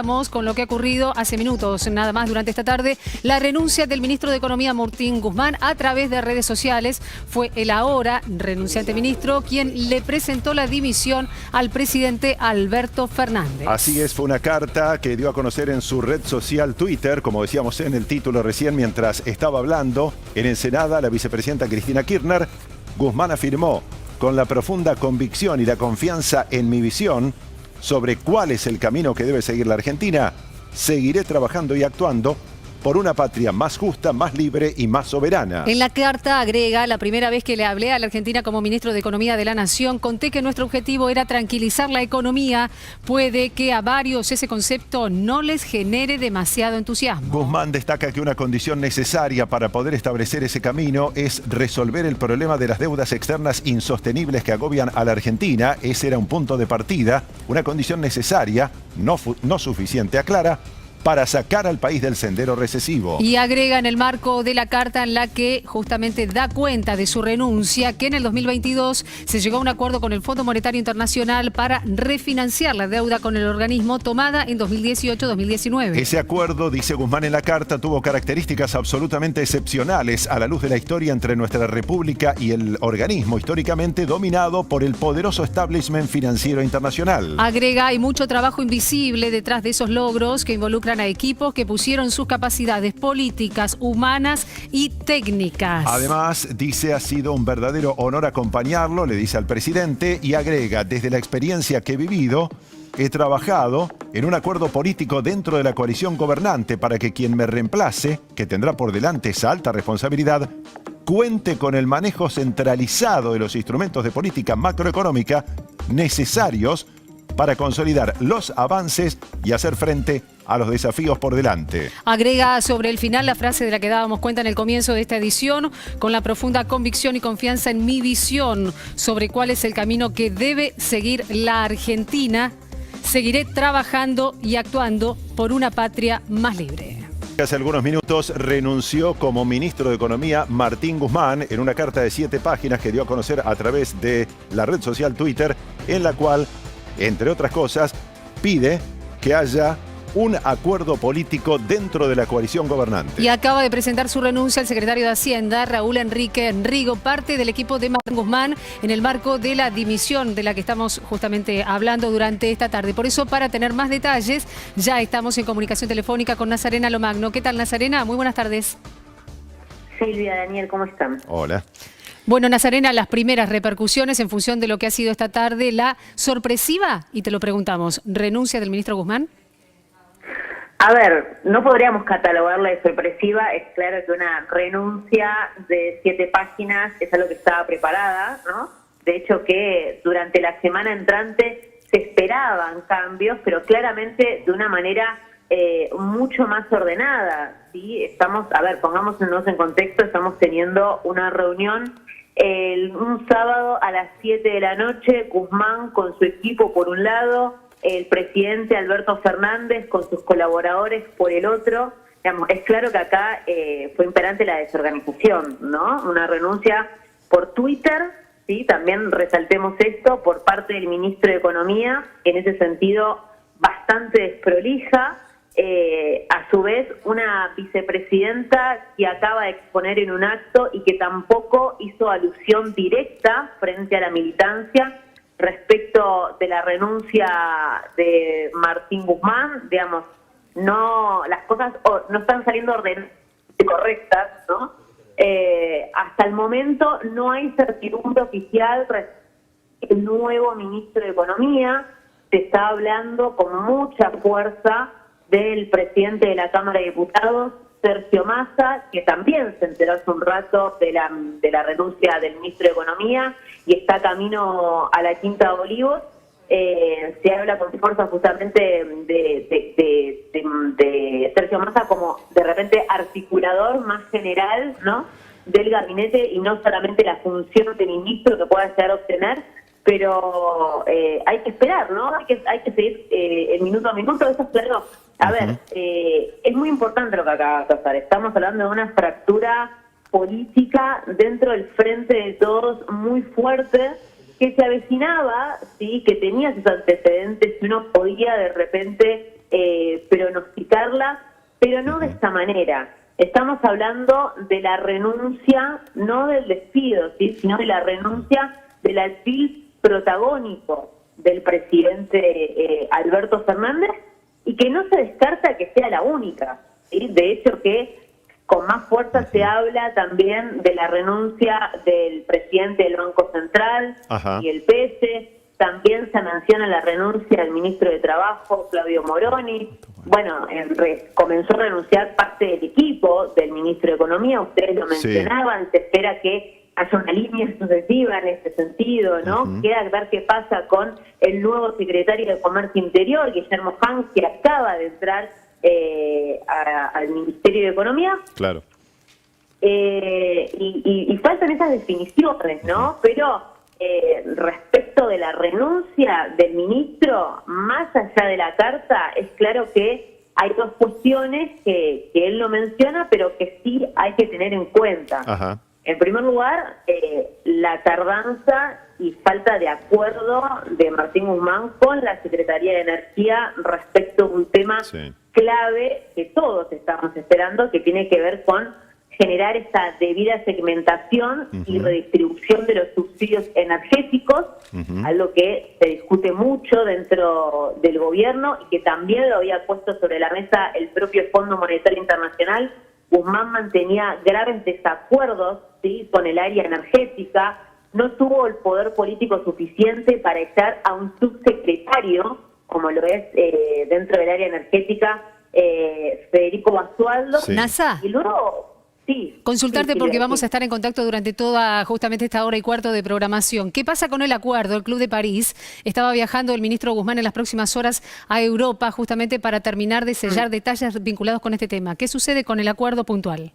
arrancamos con lo que ha ocurrido hace minutos, nada más durante esta tarde. La renuncia del ministro de Economía, Martín Guzmán, a través de redes sociales. Fue el ahora renunciante ministro quien le presentó la dimisión al presidente Alberto Fernández. Así es, fue una carta que dio a conocer en su red social Twitter, como decíamos en el título recién mientras estaba hablando. En Ensenada, la vicepresidenta Cristina Kirchner, Guzmán afirmó: con la profunda convicción y la confianza en mi visión sobre cuál es el camino que debe seguir la Argentina, seguiré trabajando y actuando por una patria más justa, más libre y más soberana. En la carta agrega: la primera vez que le hablé a la Argentina como ministro de Economía de la Nación, conté que nuestro objetivo era tranquilizar la economía. Puede que a varios ese concepto no les genere demasiado entusiasmo. Guzmán destaca que una condición necesaria para poder establecer ese camino es resolver el problema de las deudas externas insostenibles que agobian a la Argentina. Ese era un punto de partida, una condición necesaria, no suficiente, aclara, para sacar al país del sendero recesivo. Y agrega en el marco de la carta en la que justamente da cuenta de su renuncia que en el 2022 se llegó a un acuerdo con el Fondo Monetario Internacional para refinanciar la deuda con el organismo tomada en 2018-2019. Ese acuerdo, dice Guzmán en la carta, tuvo características absolutamente excepcionales a la luz de la historia entre nuestra república y el organismo, históricamente dominado por el poderoso establishment financiero internacional. Agrega: hay mucho trabajo invisible detrás de esos logros que involucran a equipos que pusieron sus capacidades políticas, humanas y técnicas. Además, dice, ha sido un verdadero honor acompañarlo, le dice al presidente, y agrega: desde la experiencia que he vivido, he trabajado en un acuerdo político dentro de la coalición gobernante para que quien me reemplace, que tendrá por delante esa alta responsabilidad, cuente con el manejo centralizado de los instrumentos de política macroeconómica necesarios para consolidar los avances y hacer frente a los desafíos por delante. Agrega sobre el final la frase de la que dábamos cuenta en el comienzo de esta edición: con la profunda convicción y confianza en mi visión sobre cuál es el camino que debe seguir la Argentina, seguiré trabajando y actuando por una patria más libre. Hace algunos minutos renunció como ministro de Economía Martín Guzmán en una carta de 7 páginas que dio a conocer a través de la red social Twitter, en la cual, entre otras cosas, pide que haya un acuerdo político dentro de la coalición gobernante. Y acaba de presentar su renuncia el secretario de Hacienda, Raúl Enrique Enrigo, parte del equipo de Martín Guzmán, en el marco de la dimisión de la que estamos justamente hablando durante esta tarde. Por eso, para tener más detalles, ya estamos en comunicación telefónica con Nazarena Lomagno. ¿Qué tal, Nazarena? Muy buenas tardes. Silvia, Daniel, ¿cómo están? Hola. Bueno, Nazarena, las primeras repercusiones en función de lo que ha sido esta tarde, la sorpresiva, y te lo preguntamos, renuncia del ministro Guzmán. A ver, no podríamos catalogarla de sorpresiva. Es claro que una renuncia de 7 páginas es algo que estaba preparada, ¿no? De hecho, que durante la semana entrante se esperaban cambios, pero claramente de una manera mucho más ordenada, ¿sí? Pongámonos en contexto, estamos teniendo una reunión un sábado a las 7 de la noche, Guzmán con su equipo por un lado, el presidente Alberto Fernández con sus colaboradores por el otro. Digamos, es claro que acá fue imperante la desorganización, ¿no? Una renuncia por Twitter, ¿sí? También resaltemos esto, por parte del ministro de Economía, en ese sentido bastante desprolija. A su vez, una vicepresidenta que acaba de exponer en un acto y que tampoco hizo alusión directa frente a la militancia respecto de la renuncia de Martín Guzmán. Digamos, las cosas no están saliendo correctas, ¿no? Hasta el momento no hay certidumbre oficial respecto al nuevo ministro de Economía. Se está hablando con mucha fuerza del presidente de la Cámara de Diputados, Sergio Massa, que también se enteró hace un rato de la renuncia del ministro de Economía y está camino a la Quinta de Olivos. Se habla con fuerza justamente de Sergio Massa como de repente articulador más general, ¿no?, del gabinete, y no solamente la función de ministro que pueda llegar a obtener, pero hay que esperar, ¿no? Hay que seguir el minuto a minuto. Eso es claro. A ver, es muy importante lo que acaba de pasar. Estamos hablando de una fractura política dentro del Frente de Todos muy fuerte, que se avecinaba, sí, que tenía sus antecedentes, que uno podía de repente hacerla, pero no de esta manera. Estamos hablando de la renuncia, no del despido, ¿sí?, sino de la renuncia del alfil protagónico del presidente Alberto Fernández, y que no se descarta que sea la única, ¿sí? De hecho, que con más fuerza se habla también de la renuncia del presidente del Banco Central y el PS. También se menciona la renuncia del ministro de Trabajo, Claudio Moroni. Bueno, comenzó a renunciar parte del equipo del ministro de Economía, ustedes lo mencionaban, se espera que haya una línea sucesiva en este sentido, ¿no? Queda ver qué pasa con el nuevo secretario de Comercio Interior, Guillermo Hans, que acaba de entrar al Ministerio de Economía. Claro. Y faltan esas definiciones, ¿no? Pero respecto de la renuncia del ministro, más allá de la carta, es claro que hay dos cuestiones que él no menciona, pero que sí hay que tener en cuenta. En primer lugar, la tardanza y falta de acuerdo de Martín Guzmán con la Secretaría de Energía respecto a un tema clave que todos estamos esperando, que tiene que ver con generar esta debida segmentación y redistribución de los subsidios energéticos, algo que se discute mucho dentro del gobierno y que también lo había puesto sobre la mesa el propio Fondo Monetario Internacional. Guzmán mantenía graves desacuerdos, ¿sí?, con el área energética, no tuvo el poder político suficiente para echar a un subsecretario, como lo es dentro del área energética, Federico Basualdo. Nasa. Y luego... Consultarte porque vamos a estar en contacto durante toda justamente esta hora y cuarto de programación. ¿Qué pasa con el acuerdo? El Club de París estaba viajando el ministro Guzmán en las próximas horas a Europa justamente para terminar de sellar detalles vinculados con este tema. ¿Qué sucede con el acuerdo puntual?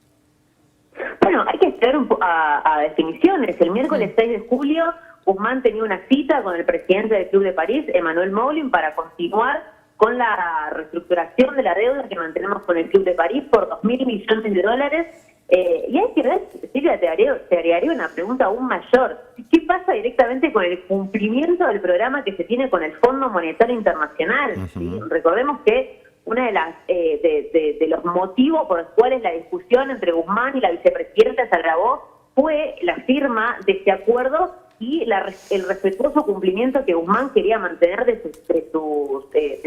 Bueno, hay que esperar a definiciones. El miércoles 6 de julio Guzmán tenía una cita con el presidente del Club de París, Emmanuel Moulin, para continuar con la reestructuración de la deuda que mantenemos con el Club de París por $2.000 millones. Y hay que ver, Silvia, te agregaría una pregunta aún mayor. ¿Qué pasa directamente con el cumplimiento del programa que se tiene con el Fondo Monetario Internacional? ¿Sí? Recordemos que una de las de los motivos por los cuales la discusión entre Guzmán y la vicepresidenta se agravó fue la firma de este acuerdo y el respetuoso cumplimiento que Guzmán quería mantener de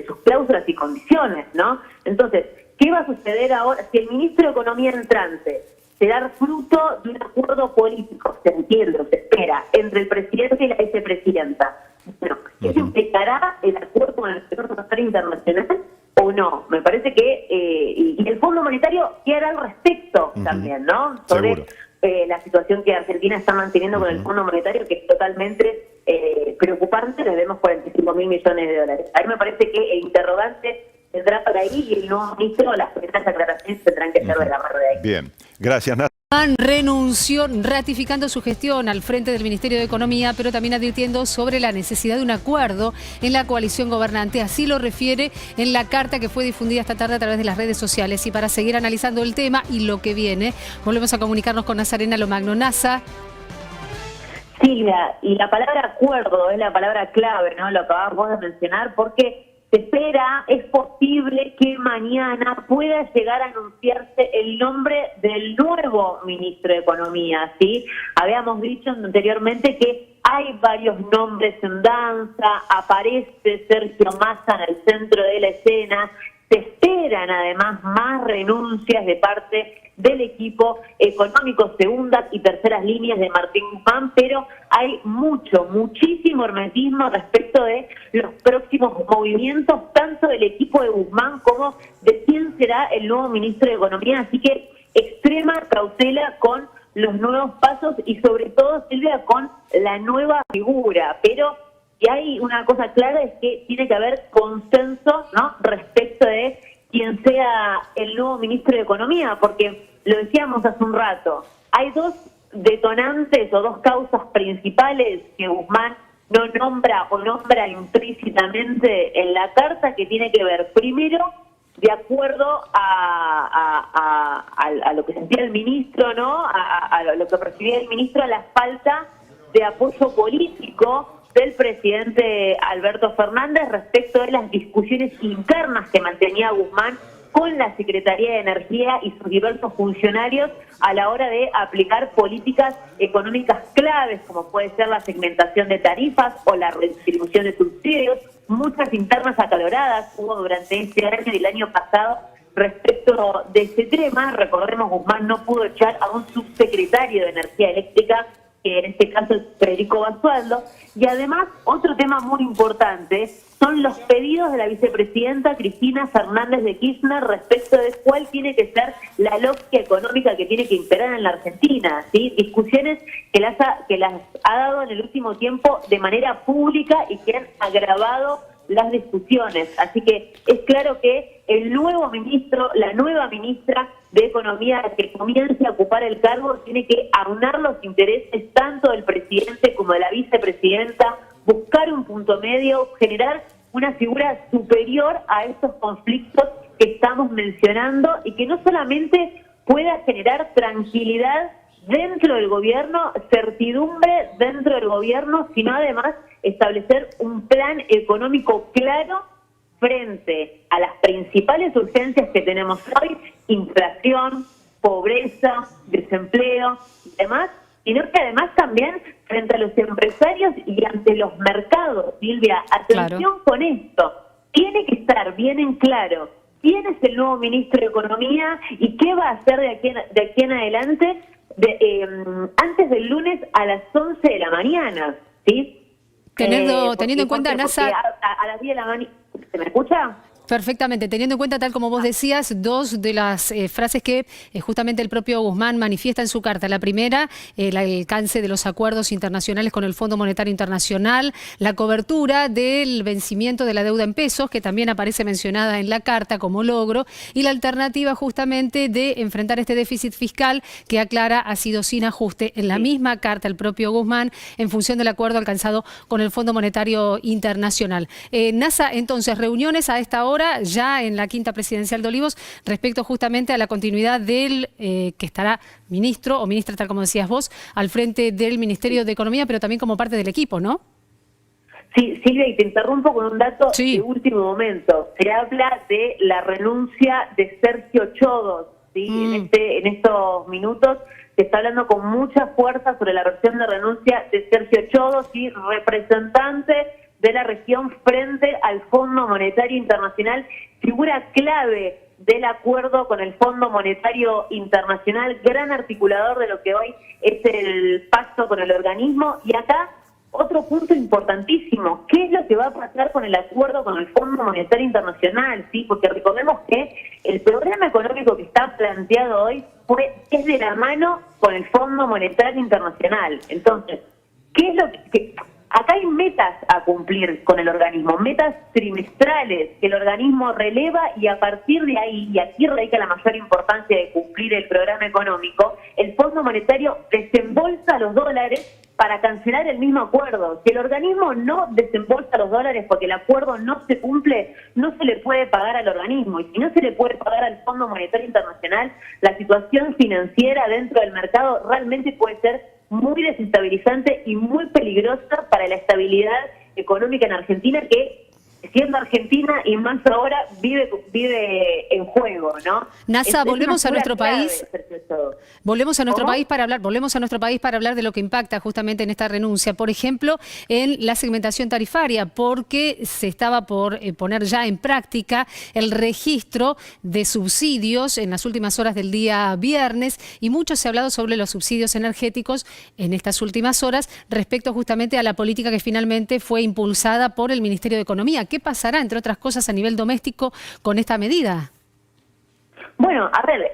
sus cláusulas y condiciones, ¿no? Entonces, ¿qué va a suceder ahora si el ministro de Economía entrante se da fruto de un acuerdo político, se entiende, se espera, entre el presidente y la vicepresidenta? Bueno, ¿eso implicará el acuerdo con el Fondo Monetario Internacional o no? Me parece que, y el Fondo Monetario, ¿qué hará al respecto también, no? Sobre la situación que Argentina está manteniendo con el Fondo Monetario, que es totalmente preocupante, le vemos $45.000 millones. A mí me parece que el interrogante vendrá por ahí y el nuevo ministro, las primeras aclaraciones tendrán que ser de la mano de ahí. Bien, gracias, Nata. Renunció ratificando su gestión al frente del Ministerio de Economía, pero también advirtiendo sobre la necesidad de un acuerdo en la coalición gobernante. Así lo refiere en la carta que fue difundida esta tarde a través de las redes sociales. Y para seguir analizando el tema y lo que viene, volvemos a comunicarnos con Nazarena Lomagno. Nasa. Silvia, y la palabra acuerdo es la palabra clave, ¿no? Lo acabamos vos de mencionar, porque se espera, es posible que mañana pueda llegar a anunciarse el nombre del nuevo ministro de Economía, ¿sí? Habíamos dicho anteriormente que hay varios nombres en danza, aparece Sergio Massa en el centro de la escena, se esperan además más renuncias de parte del equipo económico, segundas y terceras líneas de Martín Guzmán, pero hay muchísimo hermetismo respecto de los próximos movimientos, tanto del equipo de Guzmán como de quién será el nuevo ministro de Economía, así que extrema cautela con los nuevos pasos y sobre todo, Silvia, con la nueva figura, pero y hay una cosa clara, es que tiene que haber consenso, ¿no?, respecto de quien sea el nuevo ministro de Economía, porque lo decíamos hace un rato, hay dos detonantes o dos causas principales que Guzmán no nombra o nombra implícitamente en la carta, que tiene que ver, primero, de acuerdo a lo que sentía el ministro, ¿no?, a lo que percibía el ministro, a la falta de apoyo político del presidente Alberto Fernández respecto de las discusiones internas que mantenía Guzmán con la Secretaría de Energía y sus diversos funcionarios a la hora de aplicar políticas económicas claves, como puede ser la segmentación de tarifas o la redistribución de subsidios. Muchas internas acaloradas hubo durante este año y el año pasado respecto de ese tema. Recordemos, Guzmán no pudo echar a un subsecretario de Energía Eléctrica, que en este caso es Federico Basualdo. Y además, otro tema muy importante son los pedidos de la vicepresidenta Cristina Fernández de Kirchner respecto de cuál tiene que ser la lógica económica que tiene que imperar en la Argentina, ¿sí? Discusiones que las ha dado en el último tiempo de manera pública y que han agravado las discusiones. Así que es claro que el nuevo ministro, la nueva ministra de Economía que comience a ocupar el cargo tiene que aunar los intereses tanto del presidente como de la vicepresidenta, buscar un punto medio, generar una figura superior a estos conflictos que estamos mencionando y que no solamente pueda generar tranquilidad dentro del gobierno, certidumbre dentro del gobierno, sino además establecer un plan económico claro frente a las principales urgencias que tenemos hoy: inflación, pobreza, desempleo y demás, sino que además también frente a los empresarios y ante los mercados. Silvia, atención Claro. con esto, tiene que estar bien en claro quién es el nuevo ministro de Economía y qué va a hacer de aquí en adelante, antes del lunes a las 11 de la mañana, ¿sí? Teniendo en cuenta, Nasa, a las 10 de la mañana. ¿Se me escucha? perfectamente, teniendo en cuenta, tal como vos decías, dos de las frases que justamente el propio Guzmán manifiesta en su carta. La primera, el alcance de los acuerdos internacionales con el Fondo Monetario Internacional, la cobertura del vencimiento de la deuda en pesos, que también aparece mencionada en la carta como logro, y la alternativa justamente de enfrentar este déficit fiscal que, aclara, ha sido sin ajuste. En la misma carta el propio Guzmán, en función del acuerdo alcanzado con el Fondo Monetario Internacional. Nasa, entonces, reuniones a esta hora ya en la quinta presidencial de Olivos respecto justamente a la continuidad del que estará ministro o ministra, tal como decías vos, al frente del Ministerio de Economía, pero también como parte del equipo, ¿no? Sí, Silvia, y te interrumpo con un dato Sí. de último momento. Se habla de la renuncia de Sergio Chodos, ¿sí? En estos minutos se está hablando con mucha fuerza sobre la versión de renuncia de Sergio Chodos, ¿sí? Representante de la región frente al Fondo Monetario Internacional, figura clave del acuerdo con el Fondo Monetario Internacional, gran articulador de lo que hoy es el pacto con el organismo. Y acá otro punto importantísimo: ¿qué es lo que va a pasar con el acuerdo con el Fondo Monetario Internacional? ¿Sí? Porque recordemos que el programa económico que está planteado hoy es de la mano con el Fondo Monetario Internacional. Entonces, ¿qué es lo que acá hay metas a cumplir con el organismo, metas trimestrales que el organismo releva, y a partir de ahí, y aquí radica la mayor importancia de cumplir el programa económico, el Fondo Monetario desembolsa los dólares para cancelar el mismo acuerdo. Si el organismo no desembolsa los dólares porque el acuerdo no se cumple, no se le puede pagar al organismo. Y si no se le puede pagar al Fondo Monetario Internacional, la situación financiera dentro del mercado realmente puede ser muy desestabilizante y muy peligrosa para la estabilidad económica en Argentina, que, siendo Argentina y más ahora, vive en juego, ¿no? Nasa, volvemos a nuestro país. Volvemos a nuestro país para hablar de lo que impacta justamente en esta renuncia. Por ejemplo, en la segmentación tarifaria, porque se estaba por poner ya en práctica el registro de subsidios en las últimas horas del día viernes, y mucho se ha hablado sobre los subsidios energéticos en estas últimas horas respecto justamente a la política que finalmente fue impulsada por el Ministerio de Economía. ¿Qué pasará, entre otras cosas, a nivel doméstico con esta medida? Bueno, a ver,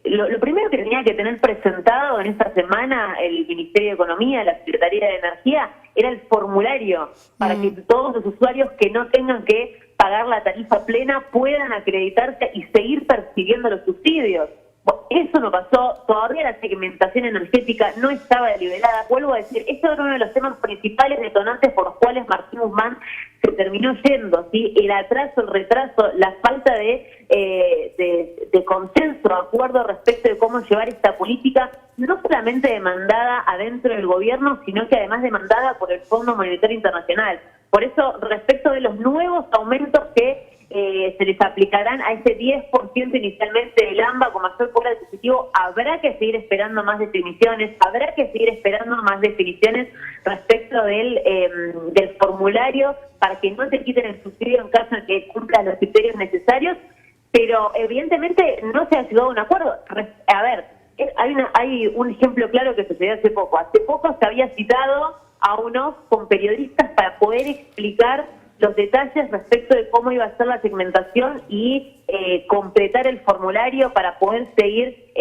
lo primero que tenía que tener presentado en esta semana el Ministerio de Economía, la Secretaría de Energía, era el formulario para que todos los usuarios que no tengan que pagar la tarifa plena puedan acreditarse y seguir percibiendo los subsidios. Eso no pasó, todavía la segmentación energética no estaba deliberada. Vuelvo a decir, esto era uno de los temas principales detonantes por los cuales Martín Guzmán se terminó yendo, ¿sí? El atraso, el retraso, la falta de consenso, acuerdo respecto de cómo llevar esta política, no solamente demandada adentro del gobierno, sino que además demandada por el Fondo Monetario Internacional. Por eso, respecto de los nuevos aumentos que se les aplicarán a ese 10% inicialmente del AMBA con mayor poder adquisitivo. Habrá que seguir esperando más definiciones, habrá que seguir esperando más definiciones respecto del formulario para que no se quiten el subsidio en caso de que cumplan los criterios necesarios, pero evidentemente no se ha llegado a un acuerdo. A ver, hay un ejemplo claro que sucedió hace poco. Hace poco se había citado a unos con periodistas para poder explicar los detalles respecto de cómo iba a ser la segmentación y completar el formulario para poder seguir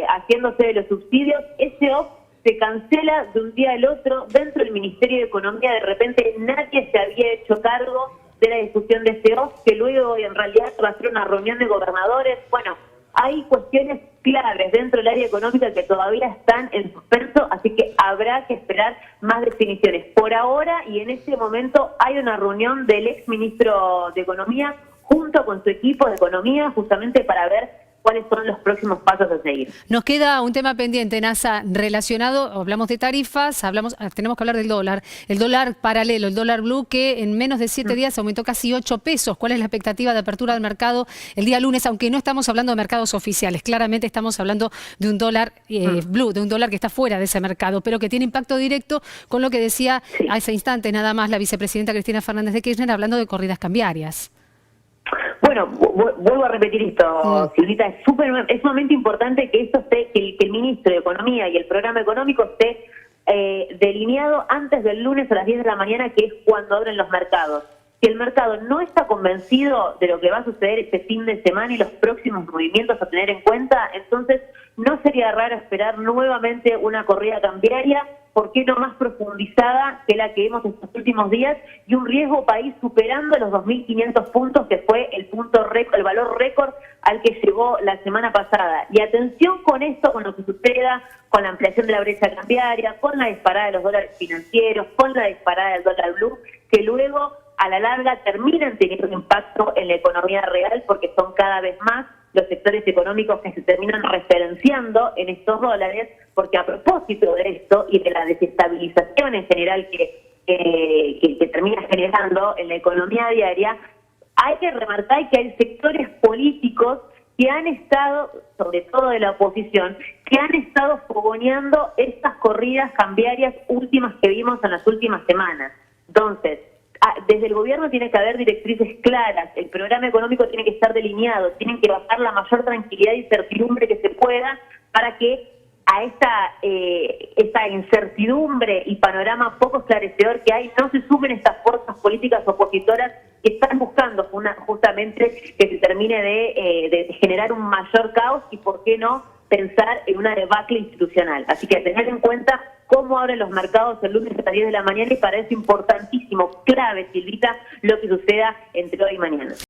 haciéndose de los subsidios. Ese OP se cancela de un día al otro dentro del Ministerio de Economía. De repente nadie se había hecho cargo de la discusión de ese OP, que luego en realidad va a ser una reunión de gobernadores. Bueno, hay cuestiones claves dentro del área económica que todavía están en suspenso, así que habrá que esperar más definiciones. Por ahora y en este momento hay una reunión del ex ministro de Economía junto con su equipo de Economía justamente para ver cuáles son los próximos pasos a seguir. Nos queda un tema pendiente, NASA, relacionado, hablamos de tarifas, tenemos que hablar del dólar. El dólar paralelo, el dólar blue, que en menos de 7 días aumentó casi 8 pesos. ¿Cuál es la expectativa de apertura del mercado el día lunes? Aunque no estamos hablando de mercados oficiales, claramente estamos hablando de un dólar blue, de un dólar que está fuera de ese mercado, pero que tiene impacto directo con lo que decía a ese instante nada más la vicepresidenta Cristina Fernández de Kirchner hablando de corridas cambiarias. Bueno, vuelvo a repetir esto, Silvita, es sumamente importante que esto esté, que el ministro de Economía y el programa económico esté delineado antes del lunes a las 10 de la mañana, que es cuando abren los mercados. Si el mercado no está convencido de lo que va a suceder este fin de semana y los próximos movimientos a tener en cuenta, entonces no sería raro esperar nuevamente una corrida cambiaria, ¿por qué no más profundizada que la que vimos estos últimos días? Y un riesgo país superando los 2.500 puntos, que fue el valor récord al que llegó la semana pasada. Y atención con esto, con lo que suceda, con la ampliación de la brecha cambiaria, con la disparada de los dólares financieros, con la disparada del dólar blue, que luego a la larga terminan teniendo un impacto en la economía real, porque son cada vez más los sectores económicos que se terminan referenciando en estos dólares, porque a propósito de esto y de la desestabilización en general que termina generando en la economía diaria, hay que remarcar que hay sectores políticos que han estado, sobre todo de la oposición, que han estado fogoneando estas corridas cambiarias últimas que vimos en las últimas semanas. Entonces, desde el gobierno tiene que haber directrices claras, el programa económico tiene que estar delineado, tienen que bajar la mayor tranquilidad y certidumbre que se pueda para que a esta incertidumbre y panorama poco esclarecedor que hay no se sumen estas fuerzas políticas opositoras que están buscando justamente que se termine de generar un mayor caos y, por qué no, pensar en una debacle institucional. Así que tener en cuenta cómo abren los mercados el lunes a las 10 de la mañana, y para eso importantísimo, clave, Silvita, lo que suceda entre hoy y mañana.